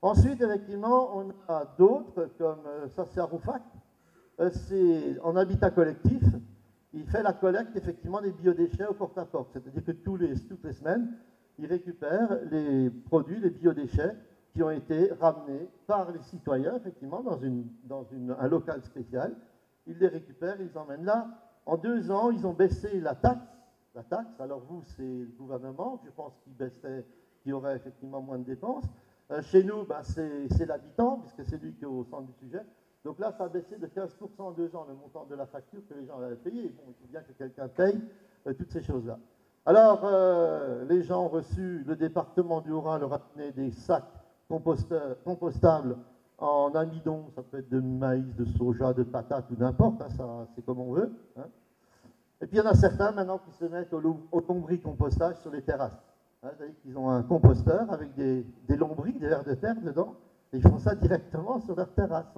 Ensuite, effectivement, on a d'autres, comme ça c'est à Roufac, c'est en habitat collectif. Il fait la collecte, effectivement, des biodéchets au porte-à-porte. C'est-à-dire que toutes les semaines, il récupère les produits, les biodéchets qui ont été ramenés par les citoyens, effectivement, dans un local spécial. Ils les récupèrent, ils les emmènent là. En 2 ans, ils ont baissé la taxe. Alors vous, c'est le gouvernement, je pense qu'il y aurait effectivement moins de dépenses. Chez nous, ben, c'est l'habitant, puisque c'est lui qui est au centre du sujet. Donc là, ça a baissé de 15% en 2 ans le montant de la facture que les gens avaient payé. Bon, il faut bien que quelqu'un paye toutes ces choses-là. Alors, les gens ont reçu, le département du Haut-Rhin leur a donné des sacs compostables en amidon, ça peut être de maïs, de soja, de patates ou n'importe, hein, ça c'est comme on veut. Hein. Et puis il y en a certains maintenant qui se mettent au lombricompostage sur les terrasses. Hein, c'est-à-dire qu'ils ont un composteur avec des lombrics, des vers de terre dedans, et ils font ça directement sur leur terrasse,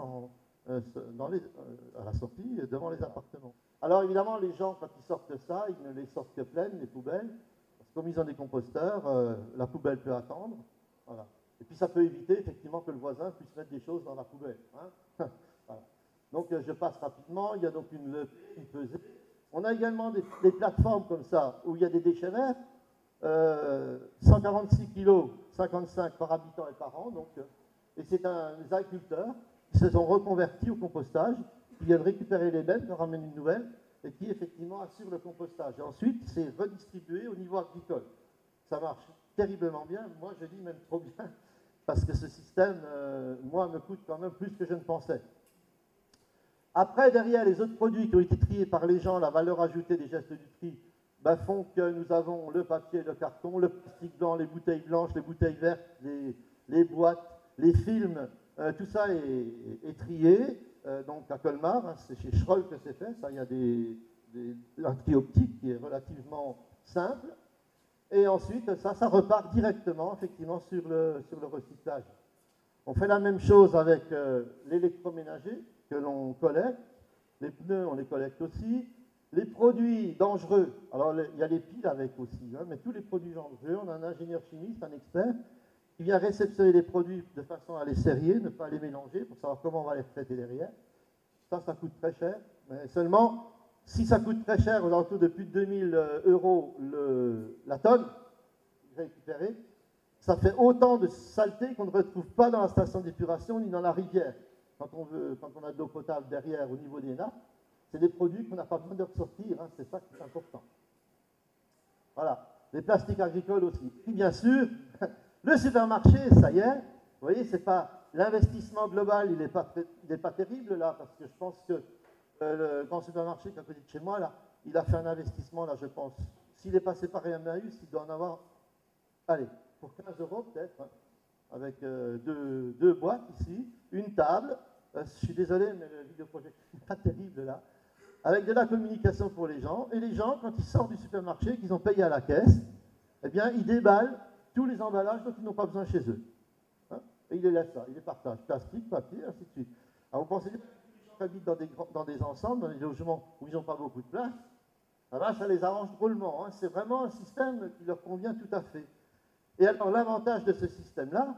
à la sortie, devant les appartements. Alors évidemment, les gens, quand ils sortent ça, ils ne les sortent que pleines, les poubelles, parce que comme ils ont des composteurs, la poubelle peut attendre. Voilà. Et puis ça peut éviter effectivement que le voisin puisse mettre des choses dans la poubelle. Hein. Voilà. Donc je passe rapidement, il y a donc une pesée. On a également des plateformes comme ça, où il y a des déchets verts, 146 kg, 55 par habitant et par an, donc, et c'est des agriculteurs qui se sont reconvertis au compostage, qui viennent récupérer les bêtes, leur ramènent une nouvelle, et qui effectivement assurent le compostage. Et ensuite, c'est redistribué au niveau agricole. Ça marche terriblement bien, moi je dis même trop bien, parce que ce système, moi, me coûte quand même plus que je ne pensais. Après, derrière, les autres produits qui ont été triés par les gens, la valeur ajoutée des gestes du tri, ben, font que nous avons le papier, le carton, le plastique blanc, les bouteilles blanches, les bouteilles vertes, les boîtes, les films, tout ça est trié. Donc à Colmar, hein, c'est chez Schroll que c'est fait, ça, il y a un tri optique qui est relativement simple. Et ensuite, ça repart directement, effectivement, sur le recyclage. On fait la même chose avec l'électroménager que l'on collecte. Les pneus, on les collecte aussi. Les produits dangereux, alors il y a les piles avec aussi, hein, mais tous les produits dangereux, on a un ingénieur chimiste, un expert, qui vient réceptionner les produits de façon à les serrer, ne pas les mélanger, pour savoir comment on va les traiter derrière. Ça coûte très cher, mais seulement, si ça coûte très cher, aux alentours de plus de 2000 € la tonne récupérée, ça fait autant de saleté qu'on ne retrouve pas dans la station d'épuration ni dans la rivière. Quand on a de l'eau potable derrière au niveau des nappes, c'est des produits qu'on n'a pas besoin de ressortir, hein, c'est ça qui est important. Voilà, les plastiques agricoles aussi. Et bien sûr, le supermarché, ça y est, vous voyez, c'est pas l'investissement global, il n'est pas terrible là, parce que je pense que le grand supermarché qui est à côté de chez moi, là, il a fait un investissement, là, je pense. S'il est passé par Emmaüs, il doit en avoir, allez, pour 15 € peut-être, hein, avec deux boîtes ici, une table, je suis désolé, mais le vidéoprojecteur n'est pas terrible là, avec de la communication pour les gens, et les gens, quand ils sortent du supermarché, qu'ils ont payé à la caisse, eh bien, ils déballent tous les emballages dont ils n'ont pas besoin chez eux. Hein, et ils les laissent là, ils les partagent, plastique, papier, ainsi de suite. Alors vous pensez que les gens qui habitent dans des ensembles, dans des logements où ils n'ont pas beaucoup de place, alors ça les arrange drôlement, hein, c'est vraiment un système qui leur convient tout à fait. Et alors l'avantage de ce système-là,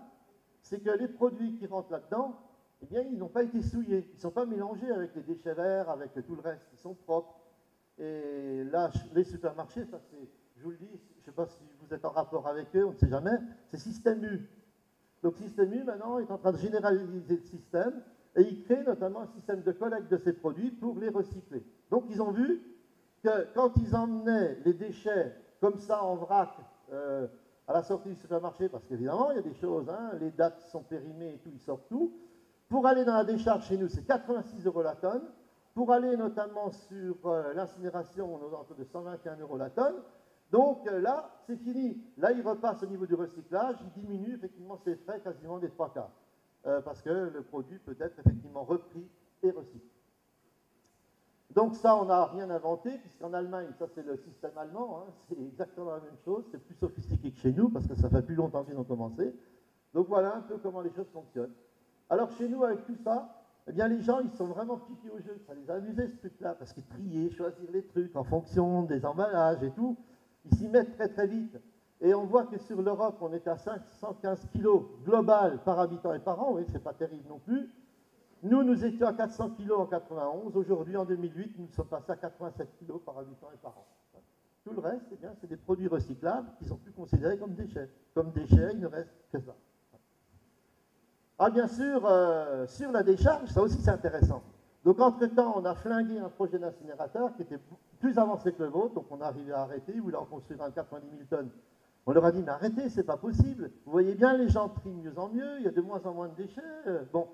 c'est que les produits qui rentrent là-dedans, eh bien, ils n'ont pas été souillés, ils ne sont pas mélangés avec les déchets verts, avec tout le reste, ils sont propres. Et là, les supermarchés, ça c'est, je vous le dis, je ne sais pas si vous êtes en rapport avec eux, on ne sait jamais, c'est Système U. Donc Système U, maintenant, est en train de généraliser le système, et il crée notamment un système de collecte de ces produits pour les recycler. Donc ils ont vu que quand ils emmenaient les déchets comme ça en vrac, à la sortie du supermarché, parce qu'évidemment, il y a des choses, hein, les dates sont périmées et tout, ils sortent tout. Pour aller dans la décharge chez nous, c'est 86 € la tonne. Pour aller notamment sur l'incinération, on est aux alentours de 121 € la tonne. Donc là, c'est fini. Là, il repasse au niveau du recyclage, il diminue effectivement ses frais quasiment des 3/4. Parce que le produit peut être effectivement repris et recyclé. Donc ça, on n'a rien inventé, puisqu'en Allemagne, ça c'est le système allemand, hein, c'est exactement la même chose, c'est plus sophistiqué que chez nous, parce que ça fait plus longtemps qu'ils ont commencé. Donc voilà un peu comment les choses fonctionnent. Alors chez nous, avec tout ça, eh bien les gens, ils sont vraiment piqués au jeu, ça les a amusés ce truc-là, parce qu'ils triaient, choisir les trucs en fonction des emballages et tout, ils s'y mettent très très vite. Et on voit que sur l'Europe, on est à 515 kg global par habitant et par an. Oui, c'est pas terrible non plus. Nous étions à 400 kg en 91. Aujourd'hui, en 2008, nous sommes passés à 87 kg par habitant et par an. Tout le reste, eh bien, c'est des produits recyclables qui sont plus considérés comme déchets. Comme déchets, il ne reste que ça. Ah, bien sûr, sur la décharge, ça aussi c'est intéressant. Donc, entre-temps, on a flingué un projet d'incinérateur qui était plus avancé que le vôtre, donc on est arrivé à arrêter, ils voulaient en construire un 90 000 tonnes. On leur a dit, mais arrêtez, c'est pas possible. Vous voyez bien, les gens trient de mieux en mieux, il y a de moins en moins de déchets. Bon,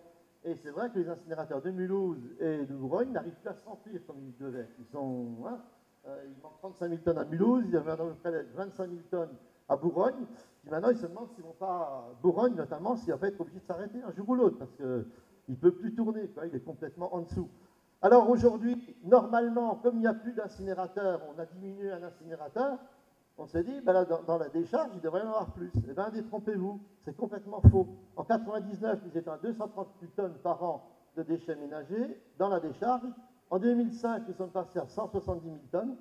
et c'est vrai que les incinérateurs de Mulhouse et de Bourgogne n'arrivent plus à se remplir comme ils devaient. Il manque 35 000 tonnes à Mulhouse, il y avait à peu près 25 000 tonnes à Bourgogne. Puis maintenant, ils se demandent s'ils vont pas, Bourgogne notamment, s'il va pas être obligé de s'arrêter un jour ou l'autre, parce qu'il ne peut plus tourner, quoi, il est complètement en dessous. Alors aujourd'hui, normalement, comme il n'y a plus d'incinérateur, on a diminué un incinérateur, on s'est dit, ben là, dans la décharge, il devrait y en avoir plus. Eh bien, détrompez-vous, c'est complètement faux. En 99, ils étaient à 238 tonnes par an de déchets ménagers dans la décharge. En 2005, nous sommes passés à 170 000 tonnes.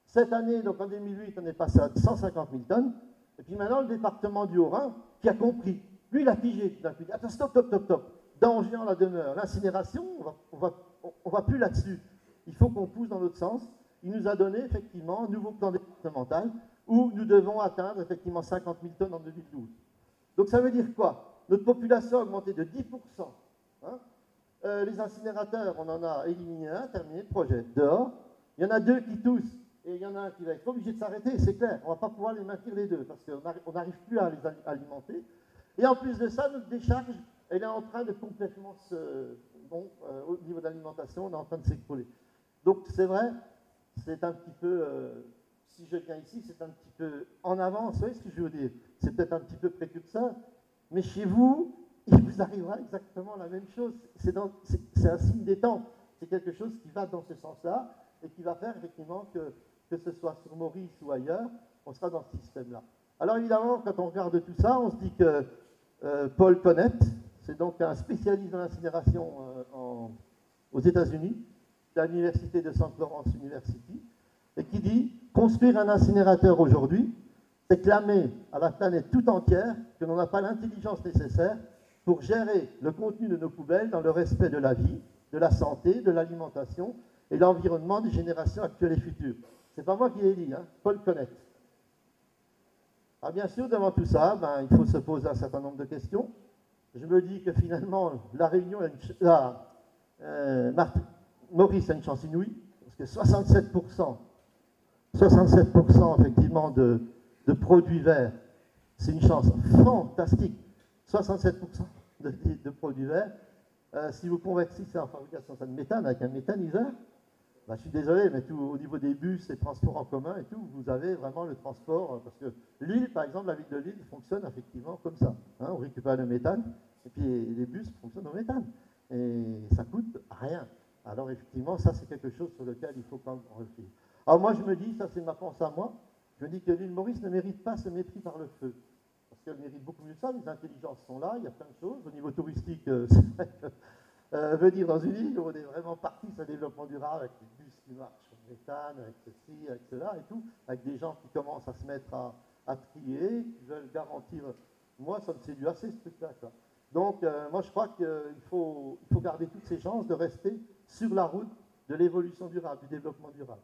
Cette année, donc en 2008, on est passé à 150 000 tonnes. Et puis maintenant, le département du Haut-Rhin, qui a compris, lui, il a pigé tout d'un coup. Attends, stop. Danger en la demeure. L'incinération, on va plus là-dessus. Il faut qu'on pousse dans l'autre sens. Il nous a donné effectivement un nouveau plan départemental où nous devons atteindre effectivement 50 000 tonnes en 2012. Donc ça veut dire quoi? Notre population a augmenté de 10%. Hein. Les incinérateurs, on en a éliminé un, terminé le projet. Dehors, il y en a deux qui toussent et il y en a un qui va être obligé de s'arrêter, c'est clair. On ne va pas pouvoir les maintenir les deux parce qu'on n'arrive plus à les alimenter. Et en plus de ça, notre décharge, elle est en train de complètement au niveau d'alimentation, on est en train de s'écrouler. Donc c'est vrai, c'est un petit peu, si je viens ici, c'est un petit peu en avance, vous voyez ce que je veux dire? C'est peut-être un petit peu précurseur, mais chez vous, il vous arrivera exactement la même chose. C'est un signe des temps, c'est quelque chose qui va dans ce sens-là et qui va faire effectivement que ce soit sur Maurice ou ailleurs, on sera dans ce système-là. Alors évidemment, quand on regarde tout ça, on se dit que Paul Connett, c'est donc un spécialiste dans l'incinération aux États-Unis, de l'université de St. Lawrence University, et qui dit « Construire un incinérateur aujourd'hui, c'est clamer à la planète tout entière que l'on n'a pas l'intelligence nécessaire pour gérer le contenu de nos poubelles dans le respect de la vie, de la santé, de l'alimentation et de l'environnement des générations actuelles et futures. » C'est pas moi qui l'ai dit, hein, Paul Connett. Ah, bien sûr, devant tout ça, il faut se poser un certain nombre de questions. Je me dis que finalement, la Réunion, Maurice a une chance inouïe, parce que 67% effectivement de produits verts, c'est une chance fantastique. 67% de produits verts. Si vous convertissez en fabrication de méthane avec un méthaniseur, je suis désolé, mais au niveau des bus, les transports en commun et tout, vous avez vraiment le transport, parce que Lille, par exemple, la ville de Lille fonctionne effectivement comme ça. Hein, on récupère le méthane, et puis les bus fonctionnent au méthane. Et ça coûte rien. Alors effectivement, ça c'est quelque chose sur lequel il faut quand même réfléchir. Alors moi je me dis, ça c'est ma pensée à moi, je me dis que l'île Maurice ne mérite pas ce mépris par le feu. Parce qu'elle mérite beaucoup mieux que ça, les intelligences sont là, il y a plein de choses. Au niveau touristique, c'est vrai que venir dans une île où on est vraiment parti sur le développement durable, avec des bus qui marchent sur le méthane, avec ceci, avec cela et tout, avec des gens qui commencent à se mettre à trier, qui veulent garantir. Moi, ça me séduit assez ce truc-là. Donc, moi, je crois qu'il faut garder toutes ses chances de rester sur la route de l'évolution durable, du développement durable.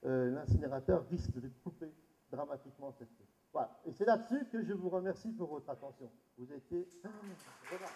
L'incinérateur risque de couper dramatiquement cette route. Voilà. Et c'est là-dessus que je vous remercie pour votre attention. Vous étiez remarquables.